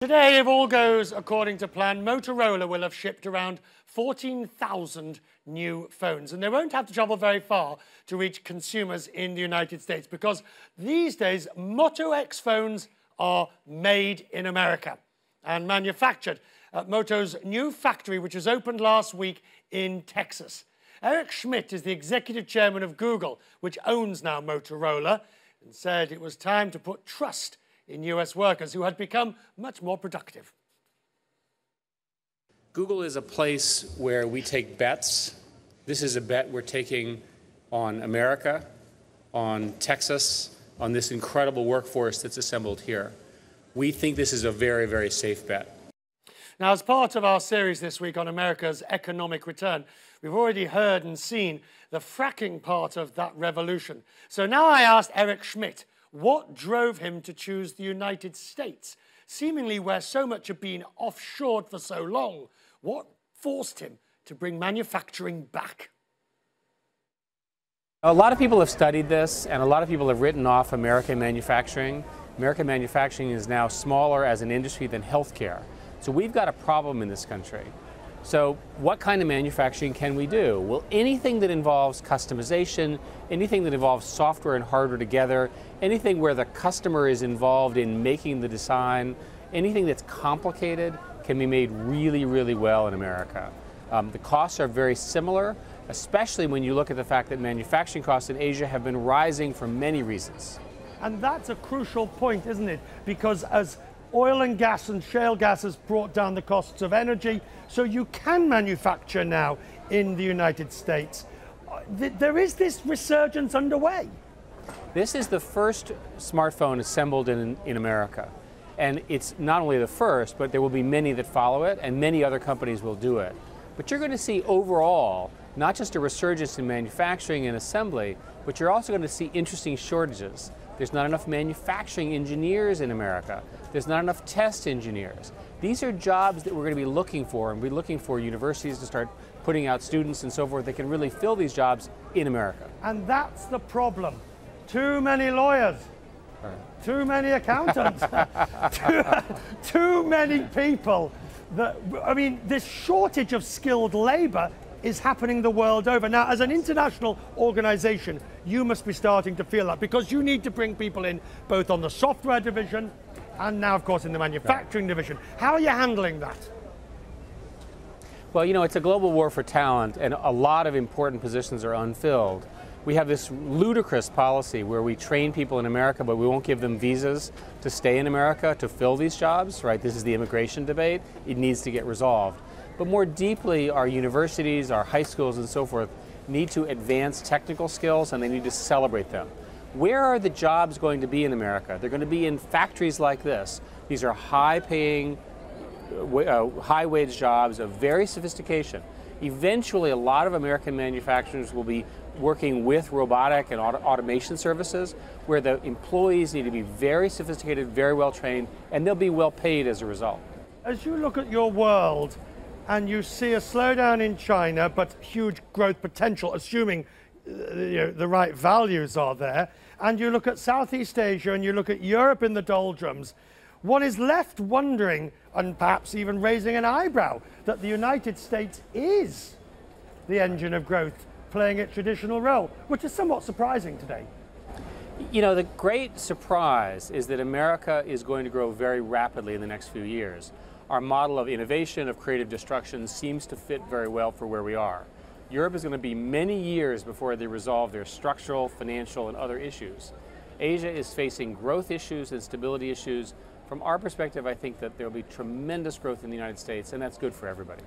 Today, if all goes according to plan, Motorola will have shipped around 14,000 new phones. And they won't have to travel very far to reach consumers in the United States because these days, Moto X phones are made in America and manufactured at Moto's new factory, which was opened last week in Texas. Eric Schmidt is the executive chairman of Google, which owns now Motorola, and said it was time to put trust in US workers who had become much more productive. Google is a place where we take bets. This is a bet we're taking on America, on Texas, on this incredible workforce that's assembled here. We think this is a very, very safe bet. Now, as part of our series this week on America's economic return, we've already heard and seen the fracking part of that revolution. So now I asked Eric Schmidt what drove him to choose the United States, seemingly where so much had been offshored for so long. What forced him to bring manufacturing back? A lot of people have studied this, and a lot of people have written off American manufacturing. American manufacturing is now smaller as an industry than healthcare. So we've got a problem in this country. So what kind of manufacturing can we do? Well, anything that involves customization, anything that involves software and hardware together, anything where the customer is involved in making the design, anything that's complicated can be made really, really well in America. The costs are very similar, especially when you look at the fact that manufacturing costs in Asia have been rising for many reasons. And that's a crucial point, isn't it? Because as oil and gas and shale gas has brought down the costs of energy, so you can manufacture now in the United States. There is this resurgence underway. This is the first smartphone assembled in America. And it's not only the first, but there will be many that follow it, and many other companies will do it. But you're going to see overall, not just a resurgence in manufacturing and assembly, but you're also going to see interesting shortages. There's not enough manufacturing engineers in America. There's not enough test engineers. These are jobs that we're going to be looking for, and we're looking for universities to start putting out students and so forth that can really fill these jobs in America. And that's the problem. Too many lawyers, too many accountants, too many people. I mean, this shortage of skilled labor is happening the world over. Now, as an international organization, you must be starting to feel that because you need to bring people in both on the software division and now, of course, in the manufacturing division. How are you handling that? Well, you know, it's a global war for talent, and a lot of important positions are unfilled. We have this ludicrous policy where we train people in America, but we won't give them visas to stay in America to fill these jobs, right? This is the immigration debate. It needs to get resolved. But more deeply, our universities, our high schools and so forth need to advance technical skills, and they need to celebrate them. Where are the jobs going to be in America? They're going to be in factories like this. These are high-paying, high-wage jobs of very sophistication. Eventually, a lot of American manufacturers will be working with robotic and automation services where the employees need to be very sophisticated, very well trained, and they'll be well paid as a result. As you look at your world and you see a slowdown in China but huge growth potential, assuming the right values are there, and you look at Southeast Asia and you look at Europe in the doldrums, one is left wondering, and perhaps even raising an eyebrow, that the United States is the engine of growth, playing its traditional role, which is somewhat surprising today. You know, the great surprise is that America is going to grow very rapidly in the next few years. Our model of innovation, of creative destruction, seems to fit very well for where we are. Europe is going to be many years before they resolve their structural, financial, and other issues. Asia is facing growth issues and stability issues. From our perspective, I think that there will be tremendous growth in the United States, and that's good for everybody.